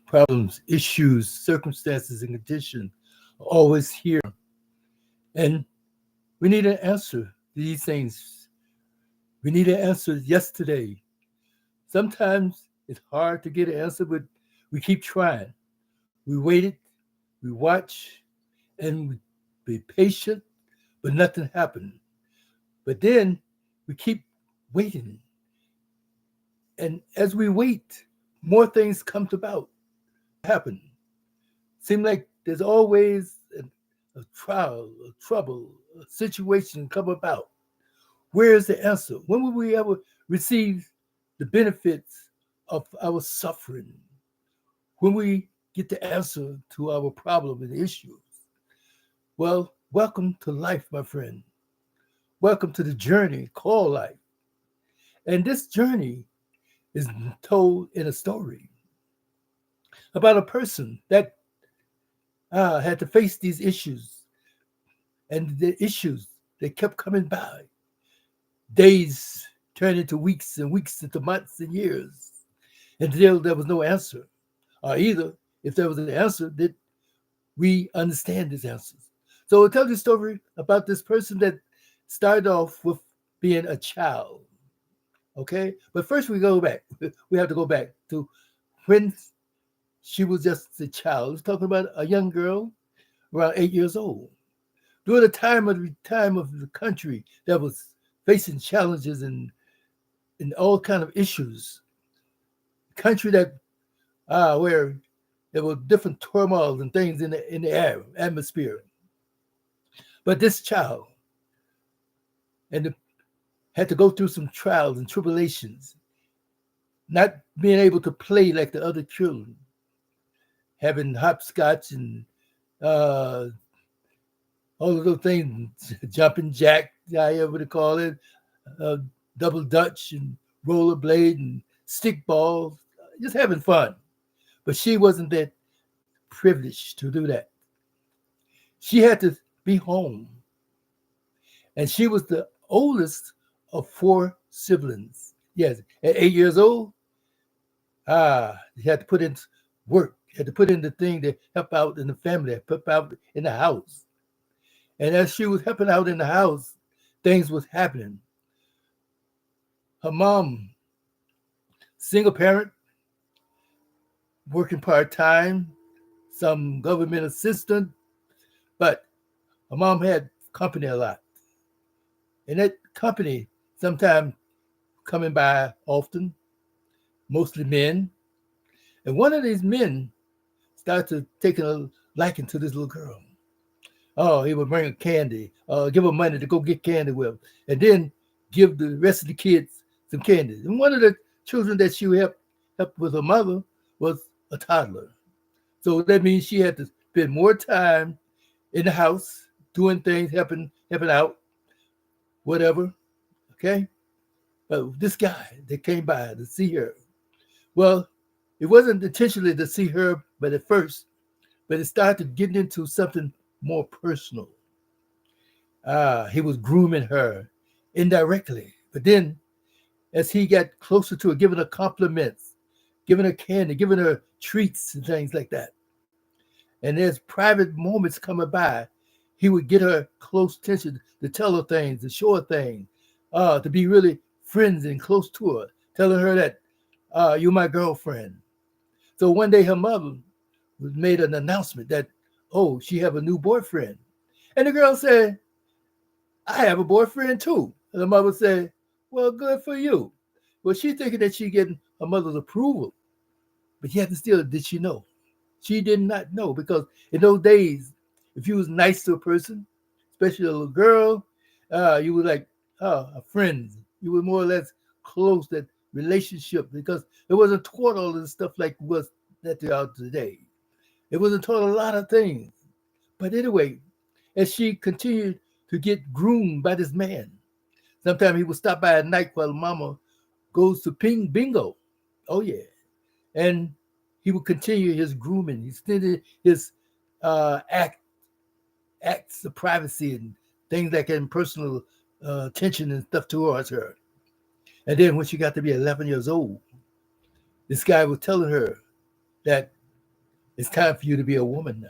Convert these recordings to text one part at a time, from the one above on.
Problems, issues, circumstances, and conditions are always here. And we need an answer to these things. We need an answer yesterday. Sometimes it's hard to get an answer, but we keep trying. We waited, we watch, and we be patient, but nothing happened. But then we keep waiting. And as we wait, more things come about, happen. Seem like there's always a trial, a trouble, a situation come about. Where is the answer? When will we ever receive the benefits of our suffering? When we get the answer to our problem and issues? Well, welcome to life, my friend. Welcome to the journey called life. And this journey is told in a story about a person that had to face these issues, and the issues they kept coming by. Days turned into weeks, and weeks into months and years, until there was no answer. Or either, if there was an answer, did we understand these answers? So I'll tell you a story about this person that started off with being a child. Okay? But first we go back. We have to go back to when she was just a child. We're talking about a young girl around 8 years old. During the time of the country that was facing challenges and all kind of issues. Country that where there were different turmoils and things in the air, atmosphere. But this child had to go through some trials and tribulations, not being able to play like the other children, having hopscotch and uh, all of those things, jumping jack, however they call it, uh, double dutch and rollerblade and stick balls, just having fun. But she wasn't that privileged to do that. She had to be home, and she was the oldest of four siblings. Yes, at 8 years old, she had to put in work, had to put in the thing to help out in the family, help out in the house. And as she was helping out in the house, things was happening. Her mom, single parent, working part-time, some government assistant, but her mom had company a lot. And that company sometimes coming by often, mostly men. And one of these men started taking a liking to this little girl. Oh, he would bring her candy, give her money to go get candy with, and then give the rest of the kids some candy. And one of the children that she help with her mother was a toddler. So that means she had to spend more time in the house doing things, helping out, whatever. Okay. But this guy that came by to see her, well, it wasn't intentionally to see her, but at first, but it started getting into something more personal. He was grooming her indirectly. But then, as he got closer to her, giving her compliments, giving her candy, giving her treats and things like that. And as private moments coming by, he would get her close attention to tell her things, to show her things, to be really friends and close to her, telling her that you're my girlfriend. So one day her mother made an announcement that, oh, she have a new boyfriend. And the girl said, I have a boyfriend too. And the mother said, well, good for you. Well, she's thinking that she getting her mother's approval. But yet and still, did she know? She did not know, because in those days, if you was nice to a person, especially a little girl, you were like a friend. You were more or less close, that relationship, because it wasn't taught all this stuff like was that they are today. It wasn't taught a lot of things. But anyway, as she continued to get groomed by this man, sometimes he would stop by at night while mama goes to bingo. Oh yeah. And he would continue his grooming. He extended his acts of privacy and things like that, and personal attention and stuff towards her. And then when she got to be 11 years old, this guy was telling her that It's time for you to be a woman now.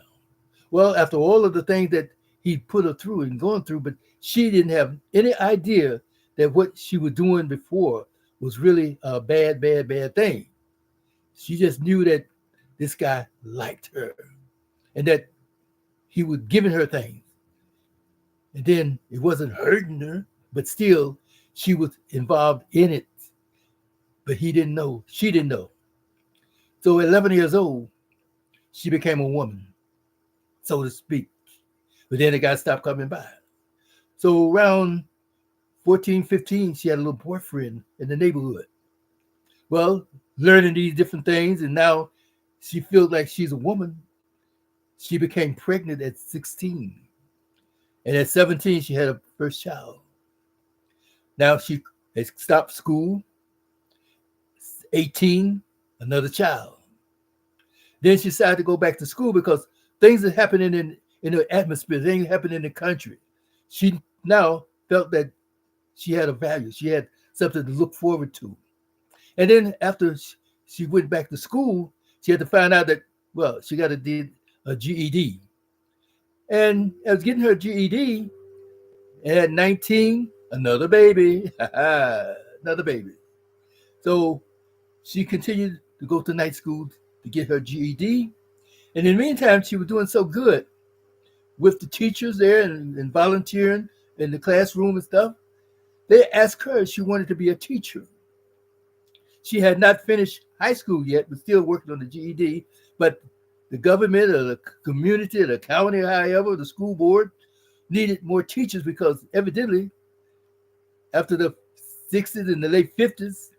Well, after all of the things that he put her through and going through, but she didn't have any idea that what she was doing before was really a bad, bad, bad thing. She just knew that this guy liked her and that he was giving her things. And then it wasn't hurting her, but still she was involved in it. But he didn't know. She didn't know. So at 11 years old, she became a woman, so to speak. But then the guy stopped coming by. So around 14, 15, she had a little boyfriend in the neighborhood. Well, learning these different things, and now she feels like she's a woman. She became pregnant at 16. And at 17, she had her first child. Now she has stopped school. 18, another child. Then she decided to go back to school because things are happening in the atmosphere, things happening in the country. She now felt that she had a value. She had something to look forward to. And then after she went back to school, she had to find out that, well, she got to do a GED. And as getting her GED, at 19, another baby, another baby. So she continued to go to night school to get her GED. And in the meantime, she was doing so good with the teachers there and volunteering in the classroom and stuff. They asked her if she wanted to be a teacher. She had not finished high school yet, but still working on the GED. But the government or the community or the county, or however, the school board needed more teachers because evidently after the 60s and the late 50s,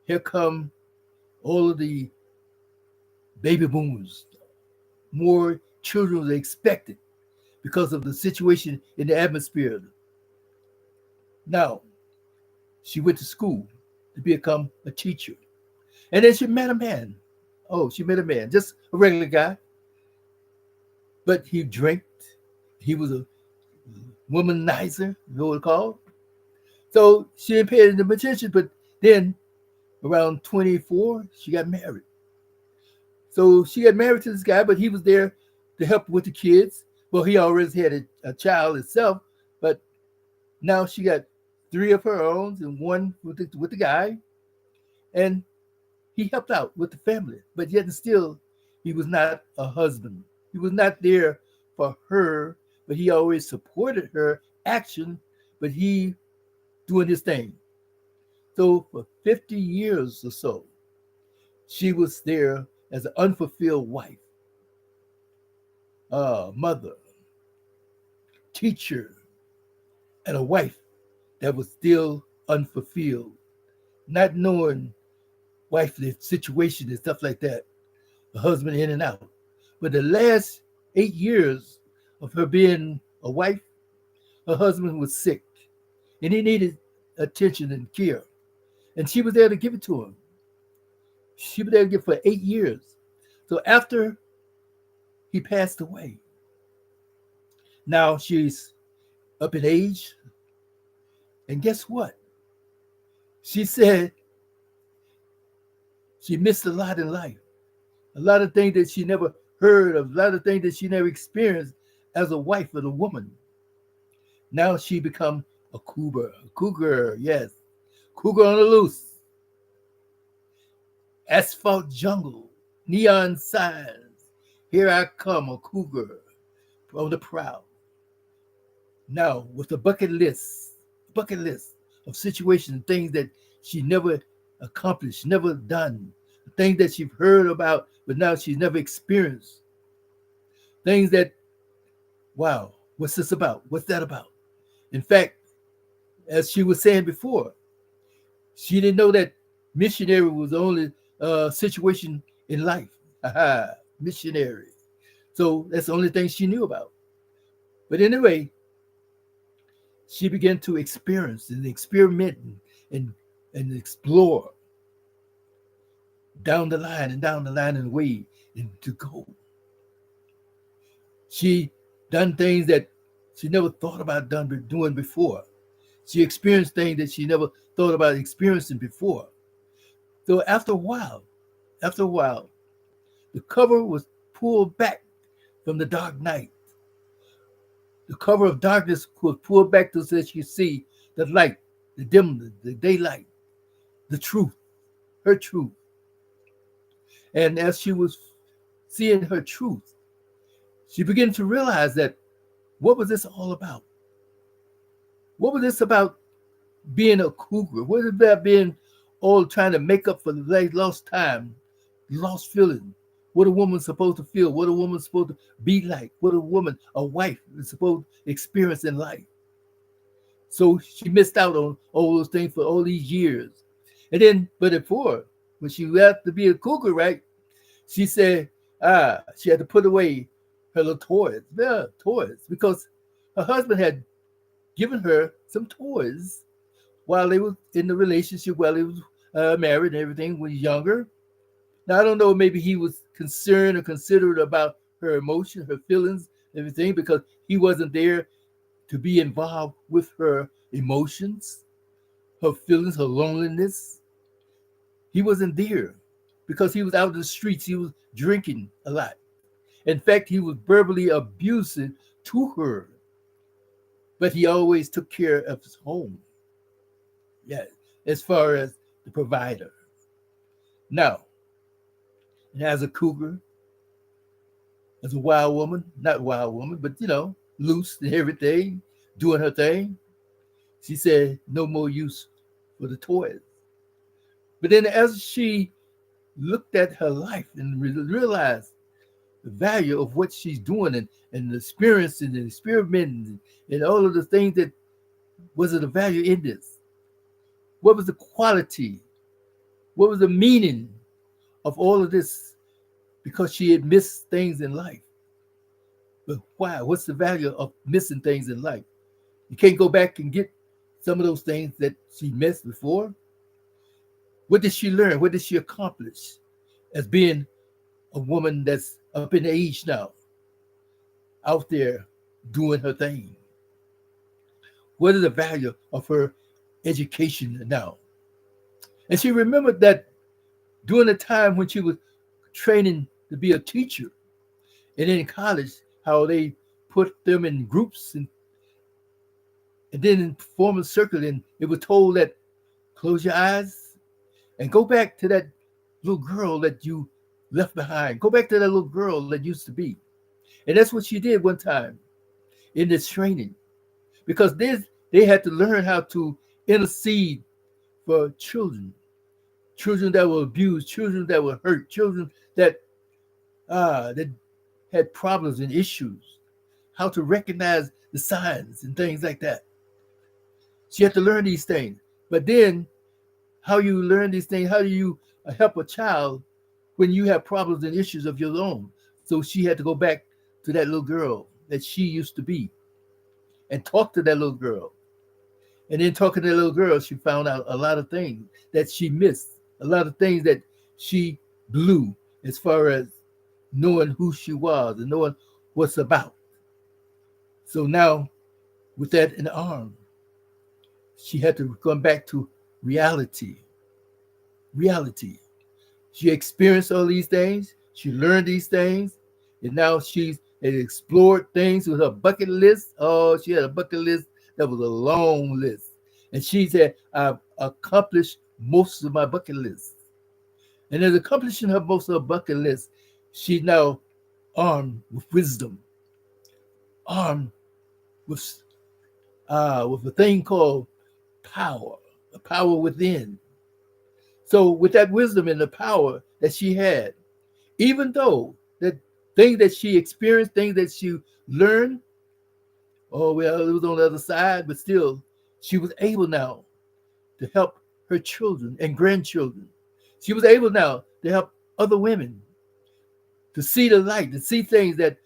here come all of the baby boomers. More children were expected because of the situation in the atmosphere. Now, she went to school to become a teacher. And then she met a man. Oh, she met a man, just a regular guy. But he drank. He was a womanizer, you know what it's called. So she didn't pay him attention, but then around 24, she got married. So she got married to this guy, but he was there to help with the kids. Well, he already had a child itself, but now she got 3 of her own and 1 with the guy. And he helped out with the family, but yet and still, he was not a husband. He was not there for her, but he always supported her action, but he doing his thing. So for 50 years or so, she was there as an unfulfilled wife, mother, teacher, and a wife that was still unfulfilled, not knowing wifely situation and stuff like that, the husband in and out. But the last 8 years of her being a wife, her husband was sick and he needed attention and care. And she was there to give it to him. She was there to give for 8 years. So after he passed away, now she's up in age. And guess what? She said she missed a lot in life. A lot of things that she never heard of, a lot of things that she never experienced as a wife and a woman. Now she become a cougar, yes. Cougar on the loose. Asphalt jungle, neon signs. Here I come, a cougar on the prowl. Now with a bucket list of situations, things that she never accomplished, never done, things that she's heard about, but now she's never experienced. Things that, wow, what's this about? What's that about? In fact, as she was saying before, she didn't know that missionary was the only situation in life. Missionary. So that's the only thing she knew about. But anyway, she began to experience and experiment and explore down the line and way and to go. She done things that she never thought about doing before. She experienced things that she never thought about experiencing before. So after a while, the The cover was pulled back from the dark night. The cover of darkness was pulled back so that you see the light, the dim, the daylight, the truth, her truth. And as she was seeing her truth, she began to realize that what was this all about? What was this about being a cougar? What was it about being all trying to make up for the lost time, lost feeling? What a woman's supposed to feel, what a woman's supposed to be like, what a woman, a wife, is supposed to experience in life. So she missed out on all those things for all these years. And then, but before, when she left to be a cougar, right, she said, she had to put away her little toys, because her husband had given her some toys while they were in the relationship, while they was married and everything, when younger. Now, I don't know, maybe he was concerned or considerate about her emotion, her feelings, everything, because he wasn't there to be involved with her emotions, her feelings, her loneliness. He wasn't there because he was out in the streets. He was drinking a lot. In fact, he was verbally abusive to her, but he always took care of his home. Yeah, as far as the provider. Now, and as a cougar, as a wild woman, not wild woman, but loose and everything, doing her thing, she said no more use for the toys. But then as she looked at her life and realized the value of what she's doing and the experience and the experimenting and all of the things that was the value in this. What was the quality? What was the meaning of all of this? Because she had missed things in life. But why? What's the value of missing things in life? You can't go back and get some of those things that she missed before. What did she learn? What did she accomplish as being a woman that's up in age now, out there doing her thing? What is the value of her education now? And she remembered that during the time when she was training to be a teacher and in college, how they put them in groups and then form a circle, and it was told that close your eyes and go back to that little girl that you left behind. Go back to that little girl that used to be. And that's what she did one time in this training, because they had to learn how to intercede for children that were abused, children that were hurt, children that had problems and issues, how to recognize the signs and things like that. She had to learn these things. But then how you learn these things, how do you help a child when you have problems and issues of your own? So she had to go back to that little girl that she used to be and talk to that little girl. And then talking to that little girl, she found out a lot of things that she missed, a lot of things that she blew as far as knowing who she was and knowing what's about. So now, with that in the arm, she had to come back to reality. Reality. She experienced all these things. She learned these things. And now she's explored things with her bucket list. Oh, she had a bucket list that was a long list. And she said, I've accomplished most of my bucket list. And as accomplishing her most of her bucket list, she's now armed with wisdom, armed with a thing called power, the power within. So with that wisdom and the power that she had, even though the things that she experienced, things that she learned, oh, well, it was on the other side, but still, she was able now to help her children and grandchildren. She was able now to help other women to see the light, to see things that,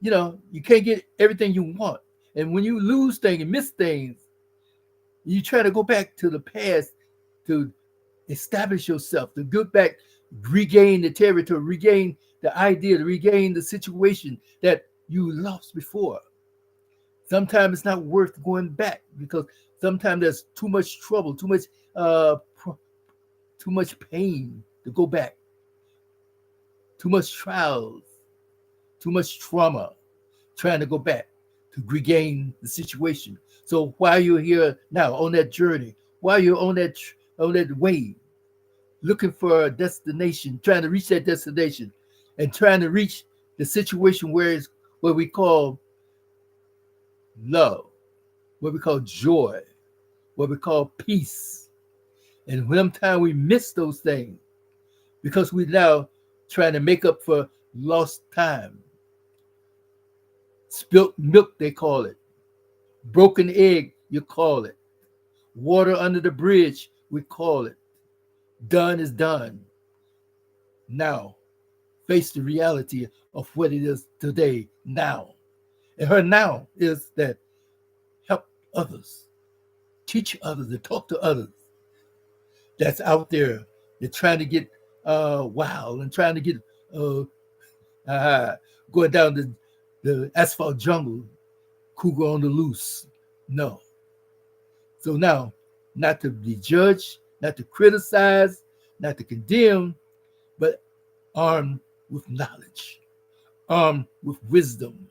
you can't get everything you want. And when you lose things and miss things, you try to go back to the past to establish yourself, to go back, regain the territory, regain the idea, to regain the situation that you lost before. Sometimes it's not worth going back because sometimes there's too much trouble, too much pain to go back too much trials, too much trauma, trying to go back to regain the situation. So while you're here now on that journey, while you're on that way, looking for a destination, trying to reach that destination, and trying to reach the situation where it's what we call love, what we call joy, what we call peace. And sometimes we miss those things because we now trying to make up for lost time. Spilt milk, they call it. Broken egg, you call it. Water under the bridge, we call it. Done is done. Now, face the reality of what it is today, now. And her now is that help others, teach others, and talk to others that's out there. They're trying to get wild and trying to get going down the asphalt jungle, cougar on the loose. No. So now, not to be judged, not to criticize, not to condemn, but armed with knowledge, armed with wisdom,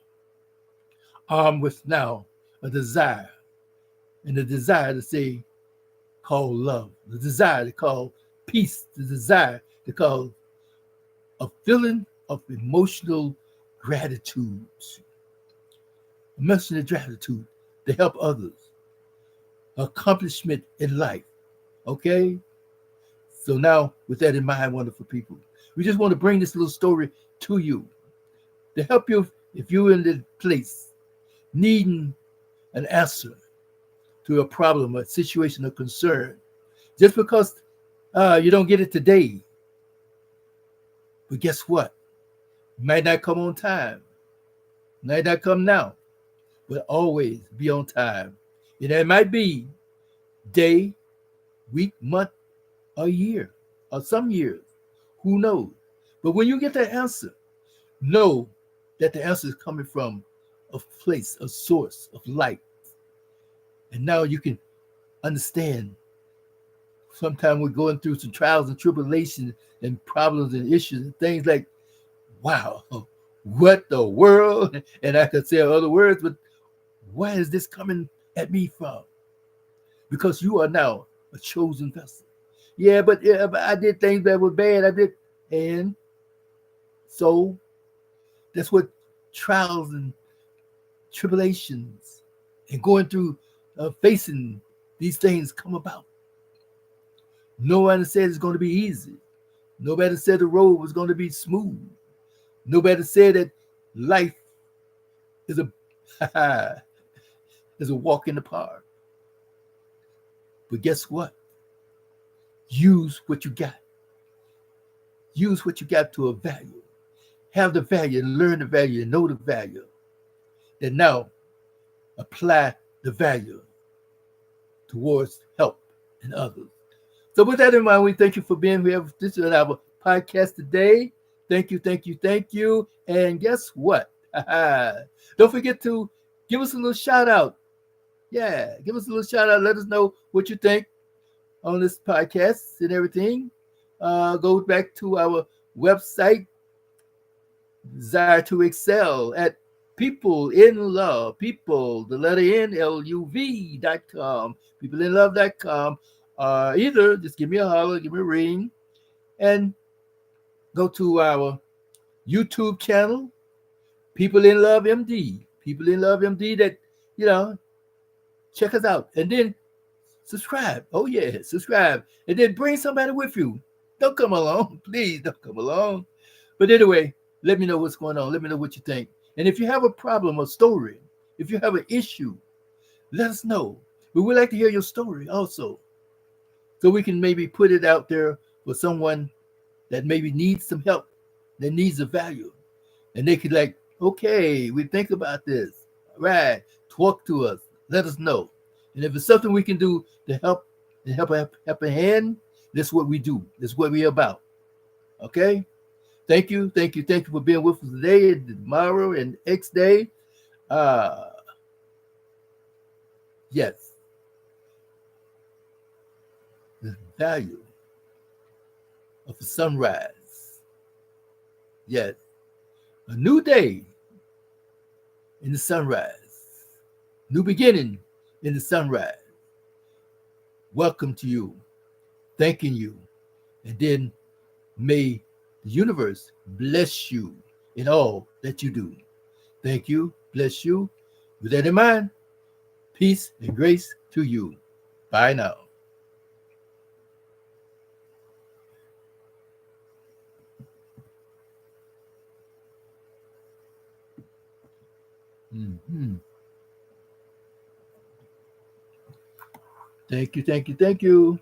armed with now a desire, and the desire to say, call love, the desire to call peace, the desire to call a feeling of emotional gratitude, emotional gratitude to help others, accomplishment in life. Okay? So now, with that in mind, wonderful people, we just want to bring this little story to you to help you if you're in the place needing an answer to a problem, a situation, a concern. Just because you don't get it today, but guess what? It might not come on time, might not come now, but always be on time. And it might be day, week, month, or year, or some years. Who knows? But when you get the answer, know that the answer is coming from a place, a source of light. And now you can understand. Sometimes we're going through some trials and tribulations and problems and issues and things like, wow, what the world? And I could say other words, but why is this coming at me from? Because you are now a chosen vessel. Yeah, but I did things that were bad. I did. And so that's what trials and tribulations and going through facing these things come about. Nobody said it's going to be easy. Nobody said the road was going to be smooth. Nobody said that life is a is a walk in the park. But guess what? Use what you got. Use what you got to a value. Have the value and learn the value and know the value. And now apply the value towards help in others. So with that in mind, we thank you for being here. This is our podcast today. Thank you, thank you, thank you. And guess what? Don't forget to give us a little shout out. Yeah, give us a little shout out. Let us know what you think on this podcast and everything. Go back to our website, Desire to Excel at People in Love, people, the letter N, LUV.com, peopleinlove.com. Either just give me a holler, give me a ring, and go to our YouTube channel, People in Love MD, People in Love MD. That check us out, and then subscribe. Oh yeah, subscribe, and then bring somebody with you. Don't come along, please. Don't come along. But anyway, let me know what's going on. Let me know what you think. And if you have a problem or story, if you have an issue, let us know. We would like to hear your story also, so we can maybe put it out there for someone that maybe needs some help, that needs a value. And they could okay, we think about this. All right, talk to us. Let us know. And if it's something we can do to help and help a hand, that's what we do. That's what we're about. Okay? Thank you for being with us today, tomorrow, and next day. Yes. The value of the sunrise. Yes, a new day in the sunrise, new beginning in the sunrise. Welcome to you, thanking you, and then may the universe bless you in all that you do. Thank you, bless you. With that in mind, peace and grace to you. Bye now. Mhm. Thank you, thank you, thank you.